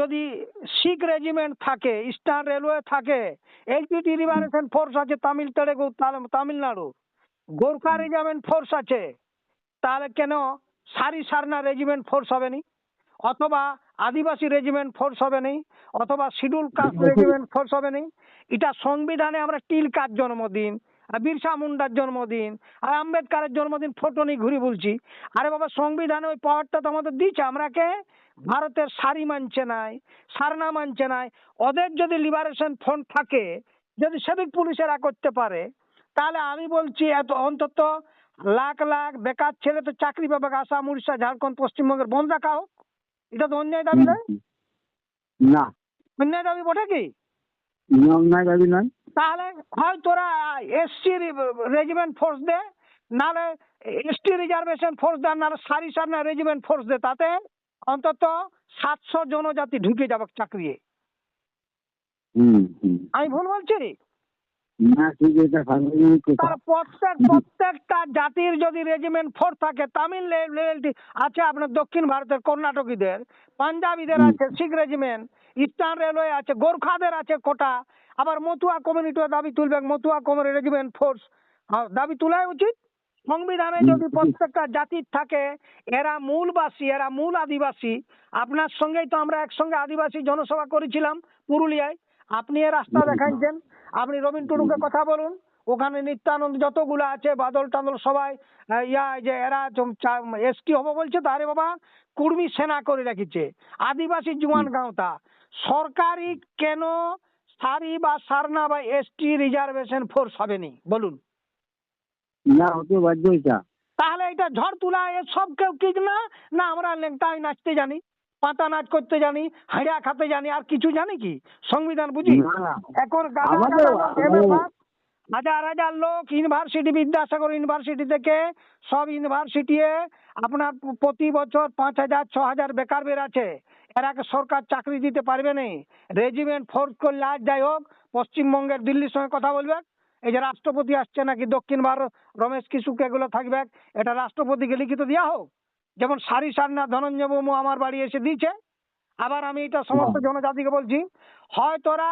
যদি শিখ রেজিমেন্ট থাকে, eastern railway থাকে, এলটিটি লিবারেশন ফোর্স আছে তামিলনাড়ু, গোর্খা রেজিমেন্ট ফোর্স আছে, তাহলে কেন সারি সারনা রেজিমেন্ট ফোর্স হবে নি, অথবা আদিবাসী রেজিমেন্ট ফোর্স হবে নি, অথবা শিডিউল কাস্ট রেজিমেন্ট ফোর্স হবে নি? এটা সংবিধানে আমরা টিলকার জন্মদিন, আর বিরসা মুন্ডার জন্মদিন, আর আম্বেদকারের জন্মদিন ফটো নিয়ে ঘুরে বলছি। আরে বাবা, সংবিধানে ওই পাওয়ারটা তো আমাদের দিচ্ছে। আমরাকে ভারতের সারি মানছে নাই, সারনা মানছে নাই। ওদের যদি লিবারেশন ফ্রন্ট থাকে, যদি সিভিক পুলিশেরা করতে পারে, তাহলে আমি বলছি এত অন্তত লাখ লাখ বেকার ছেলে তো চাকরি পাবে। আসাম, উড়িষ্যা, ঝাড়খণ্ড, পশ্চিমবঙ্গের বন্ধ রাখা হোক। এটা তো অন্যায় দাবি নয়? না, অন্যায় দাবি বটে কি? অন্যায় দাবি নয়। তাহলে হয় তোরা এসসি রেজিমেন্ট ফোর্স দে, নাহলে এসটি রিজার্ভেশন ফোর্স দে, নাহলে সারি সারনা রেজিমেন্ট ফোর্স দে। তাতে অন্তত 700 জনজাতি ঢুকে যাবে চাকরি। আমি ভুল বলছি? না, ঠিক, এটা সাংবিধানিক কথা। প্রত্যেকটা জাতির যদি রেজিমেন্ট ফোর্স থাকে, তামিল লেভেলটি আছে আপনার দক্ষিণ ভারতের কর্ণাটকীদের, পাঞ্জাবিদের আছে শিখ রেজিমেন্ট, ইস্টার্ন রেলওয়ে আছে, গোর্খাদের আছে কোটা, আবার মতুয়া কমিউনিটিও দাবি তুলবে, মতুয়া কমিউনিটি রেজিমেন্ট ফোর্স দাবি তোলাই উচিত। সংবিধানে যদি প্রত্যেকটা জাতির থাকে, এরা মূলবাসী, এরা মূল আদিবাসী। আপনার সঙ্গেই তো আমরা একসঙ্গে আদিবাসী জনসভা করেছিলাম পুরুলিয়ায়। আপনি এ রাস্তা দেখাইছেন। আপনি রবীন টুডুকে কথা বলুন, ওখানে নিত্যানন্দ যতগুলো আছে, বাদল টাদল সবাই যে এরা এসটি হবো বলছে। তারে বাবা, কুর্মী সেনা করে রেখেছে, আদিবাসী জুয়ান গাঁওতা। সরকারি কেন সারি বা সারনা বা এসটি রিজার্ভেশন ফোর্স হবে নি বলুন? না, হতে বাধ্য এটা। তাহলে এটা ঝড় তুলা সব কেউ ঠিক না? না আমরা লেংটাই নাচতে জানি, পাতা নাচ করতে জানি, হাঁড়িয়া খাতে জানি, আর কিছু জানি কি? সংবিধান বুঝি? এখন হাজার হাজার লোক ইউনিভার্সিটি, বিদ্যাসাগর ইউনিভার্সিটি থেকে সব ইউনিভার্সিটি আপনার প্রতি বছর 5,000 6,000 বেকার বের আছে। এরাকে সরকার চাকরি দিতে পারবে না। রেজিমেন্ট ফোর্স করলে আজ যাই হোক, পশ্চিমবঙ্গের দিল্লির সঙ্গে কথা বলবে। এই যে রাষ্ট্রপতি আসছে নাকি দক্ষিণ ভারত, রমেশ কিশুক এগুলো থাকবে, এটা রাষ্ট্রপতিকে লিখিত দেওয়া হোক। যেমন সারি সারনা ধনঞ্জয় মুর্মু আমার বাড়ি এসে দিয়েছে। আবার আমি এটা সমস্ত জনজাতিকে বলছি, হয় তোরা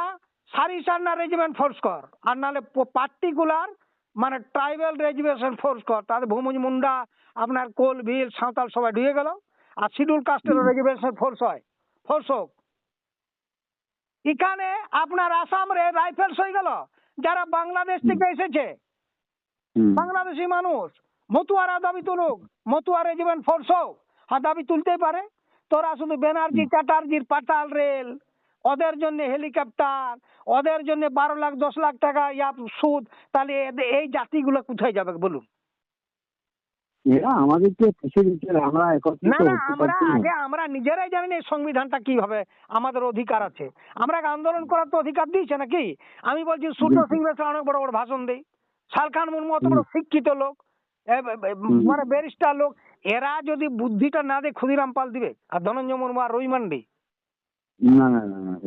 সারি সারনা রেজিমেন্ট ফোর্স কর, আর নাহলে পার্টিকুলার মানে ট্রাইবাল রেজিমেন্ট ফোর্স কর। তাদের ভূমি মুন্ডা, আপনার কোল ভিল সাঁওতাল সবাই ঢুকে গেল। আর শিডিউল কাস্টের রেজিমেন্ট ফোর্স হয়, ফোর্স হোক। এখানে আপনার আসাম রাইফেলস হয়ে গেল, যারা বাংলাদেশ থেকে এসেছে, বাংলাদেশি মানুষ। মতুয়ারা দাবি তুলুক, মতুয়া রেজিমেন্ট ফোর্স হোক। হ্যাঁ, দাবি তুলতেই পারে। তোরা শুধু ব্যানার্জি চ্যাটার্জির পাতাল রেল, ওদের জন্য হেলিকপ্টার, ওদের জন্য 12 লাখ 10 লাখ টাকা সুদ, তাহলে এই জাতিগুলো কোথায় যাবে বলুন? আমাদেরকে আমরা নিজেরাই জানি না সংবিধানটা কিভাবে আমাদের অধিকার আছে। আমরা আন্দোলন করার তো অধিকার দিয়েছে নাকি? আমি বলছি সূর্য সিং অনেক বড় বড় ভাষণ দেই, শালখান মুর্মু অত বড় শিক্ষিত লোক, মানে ব্যারিস্টার লোক। এরা যদি বুদ্ধিটা না দেয়, ক্ষুদিরাম পাল দিবে আর ধনঞ্জয় মুর্মু আর রবি মান্ডি?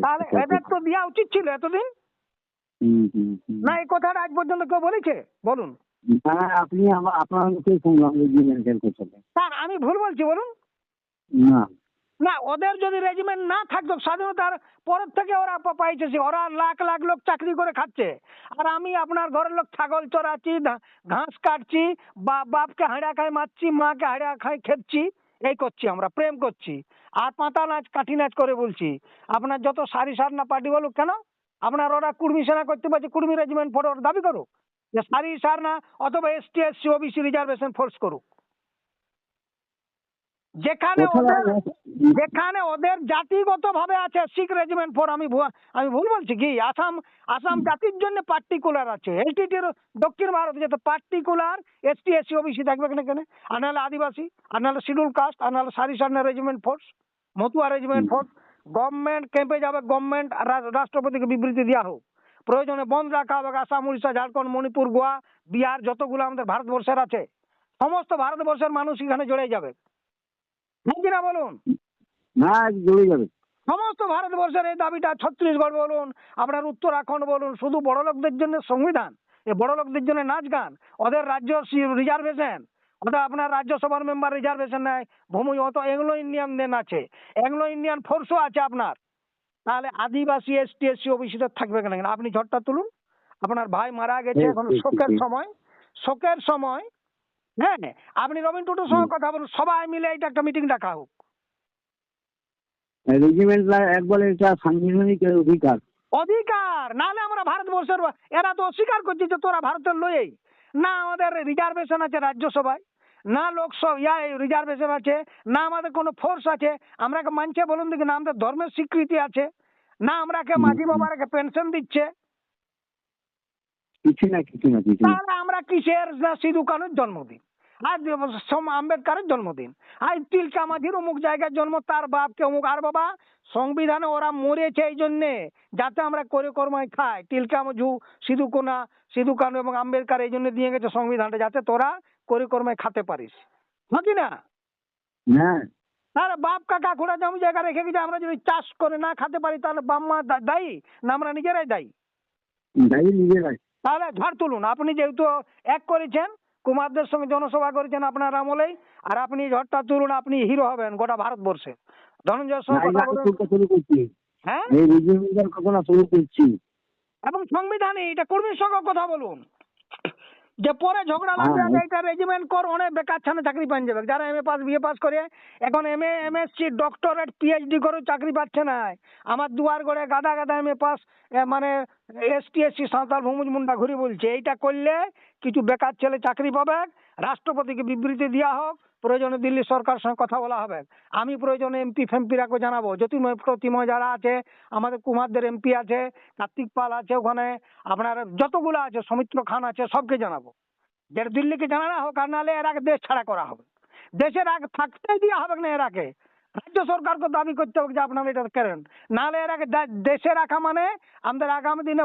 তাহলে এদের তো দেওয়া উচিত ছিল এতদিন। না, এই কথাটা আজ পর্যন্ত কেউ বলেছে বলুন? আপনি আপনার মুখে শুনলাম স্যার, আমি ভুল বলছি বলুন? না, না, ওদের যদি রেজিমেন্ট না থাকতো, স্বাধীনতার পরের থেকে ওরা পাইছে, ওরা লাখ লাখ লোক চাকরি করে খাচ্ছে। আর আমি আপনার ঘরের লোক ছাগল চড়াচ্ছি, ঘাস কাটছি, বাপকে হাঁড়া খাই মারছি, মাকে হাঁড়া খাই খেপছি, এই করছি, আমরা প্রেম করছি। আর পাতা নাচ কাঠি নাচ করে বলছি। আপনার যত সারি সারনা পার্টি বলুক কেন, আপনার ওরা কুর্মী সেনা করতে পারছে, কুর্মী রেজিমেন্ট ফোর্স দাবি করুক যে সারি সারনা অথবা ST SC OBC reservation force করুক। যেখানে ওদের জাতিগত ভাবে আছে শিখ রেজিমেন্ট ফোর। আমি ভুল বলছি কি? আসাম জাতির জন্য পার্টিকুলার আছে, এলটিটির দক্ষিণ ভারত যেতে পার্টিকুলার এসটি এসসি ওবিসি থাকবে কেন কেন? আর নাহলে আদিবাসী, আর নাহলে শিডিউল কাস্ট, আর নাহলে সারি Sarna regiment force, Matua regiment force. Government ক্যাম্পে যাবে, গভর্নমেন্ট রাষ্ট্রপতিকে বিবৃতি দেওয়া হোক, প্রয়োজনে বন্ধ রাখা হবে। আসাম, উড়িষ্যা, ঝাড়খণ্ড, মণিপুর, গোয়া, বিহার যতগুলো আমাদের ভারতবর্ষের আছে, সমস্ত ভারতবর্ষের মানুষ এখানে জড়ে যাবে। না বলুন? না, জড়ে যাবে সমস্ত ভারতবর্ষের এই দাবিটা। ছত্তিশগড় বলুন, আপনার উত্তরাখণ্ড বলুন, শুধু বড় লোকদের জন্য সংবিধান, এই বড় লোকদের জন্য নাচ গান। ওদের রাজ্য রিজার্ভেশন, ওদের আপনার রাজ্যসভার মেম্বার রিজার্ভেশন নেয়, ভূমি অত এংলো ইন্ডিয়ান দেন আছে, এংলো ইন্ডিয়ান ফোর্সও আছে আপনার। তাহলে আদিবাসী এসটি এসসি ওবিসিদের থাকবে কেন? আপনি ঝড়টা তুলুন। আপনার ভাই মারা গেছে, এখন শোকের সময়, শোকের সময়। হ্যাঁ, আপনি রবীন টুটুর সঙ্গে কথা বলুন, সবাই মিলে এটা একটা মিটিং ডাকা হোক। রেজিমেন্ট এক বলে এটা সাংবিধানিক অধিকার। অধিকার, নাহলে আমরা ভারতবর্ষের, এরা তো অস্বীকার করছে যে তোরা ভারতের লয়েই না, আমাদের রিজার্ভেশন আছে রাজ্যসভায়, না লোকসভা রিজার্ভেশন আছে, না আমাদের কোনো ফোর্স আছে। আমরাকে মানছে বলুন দেখি, না আমাদের ধর্মের স্বীকৃতি আছে, না আমরাকে মাঝি বাবারাকে পেনশন দিচ্ছে। কিছু না কিছু না কিছু না। তাহলে আমরা কিসের? না সিধু কানুর জন্মদিন, আর আম্বেদকারের জন্মদিন, আর তিলকা মাঝির অমুক জায়গায় জন্ম, তার বাপকে অমুক। আর বাবা, সংবিধানে ওরা মরেছে এই জন্যে যাতে আমরা করে কর্মায় খাই। তিলকা মাঝু, সিধু কানু এবং আম্বেদকার এই জন্য দিয়ে গেছে সংবিধানটা, যাতে তোরা করে কর্মায় খেতে পারিস, হয় কি না? হ্যাঁ, তাহলে বাপ কাকা খুঁড়া জমি জায়গা রেখে গেছে, আমরা যদি চাষ করে না খেতে পারি তাহলে বাপ মা দায়ী না আমরা নিজেরাই দায়ী? দায়ী নিজেরাই। তাহলে ঝড় তুলুন। আপনি যেহেতু এক করেছেন, কুমারদের সঙ্গে জনসভা করেছেন আপনার আমলেই, আর আপনি ঝড়টা তুলুন, আপনি হিরো হবেন গোটা ভারতবর্ষে। ধনঞ্জয়ের সঙ্গে কথা বলুন। শুরু করছি, হ্যাঁ, এই রেজিমেন্টের ঘটনা শুরু করছি। এবং সংবিধানে এটা কর্মীর সঙ্গে কথা বলুন, যে পরে ঝগড়া লাগবে হ্যাঁ। এটা রেজিমেন্ট কর, অনেক বেকার ছানে চাকরি পান যাবে। যারা এমএ পাস বিএ পাস করে এখন এমএ এমএসসি ডক্টরেট পিএইচডি করে চাকরি পাচ্ছে না। আমার দুয়ার গড়ে গাদা গাদা এমএ পাস মানে এসটি এসসি সাঁওতাল ভূমুজ মুন্ডা ঘুরি বলছে। এইটা করলে কিছু বেকার ছেলে চাকরি পাবে, রাষ্ট্রপতিকে বিবৃতি দেওয়া হোক, প্রয়োজনে দিল্লি সরকার সঙ্গে কথা বলা হবে। আমি প্রয়োজনে এমপি ফেমপিরাকে জানাবো, জ্যোতির্ময় প্রতিময় যারা আছে, আমাদের কুমারদের এমপি আছে, কার্তিক পাল আছে, ওখানে আপনার যতগুলো আছে, সৌমিত্র খান আছে, সবকে জানাবো। যে দিল্লিকে জানানো হোক, আর নাহলে এর আগে দেশ ছাড়া করা হবে। দেশের আগে থাকতেই দেওয়া হবে না, এর আগে রাজ্য সরকারকে দাবি করতে হবে যে আপনারা এটা করেন, নাহলে এর আগে দেশে রাখা মানে আমাদের আগামী দিনে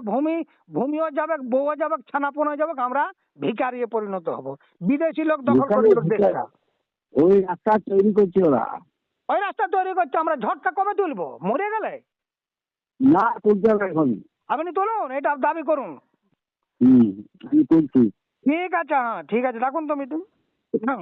ভূমিও যাবে, বউও যাবে, ছানাপোনা যাবে, আমরা ভিখারিয়ে পরিণত হব। বিদেশি লোক দখল করে নিল দেশটা। ওই রাস্তা তৈরি করছে ওরা। ওই রাস্তা তৈরি করছে। আমরা ঝড়টা কবে তুলবো? মরে গেলে? না, তুলতে হবে এখন। আপনি তুলুন, এটা দাবি করুন। আমি তুলছি। ঠিক আছে, হ্যাঁ ঠিক আছে, রাখুন তো মিটিং। হ্যাঁ।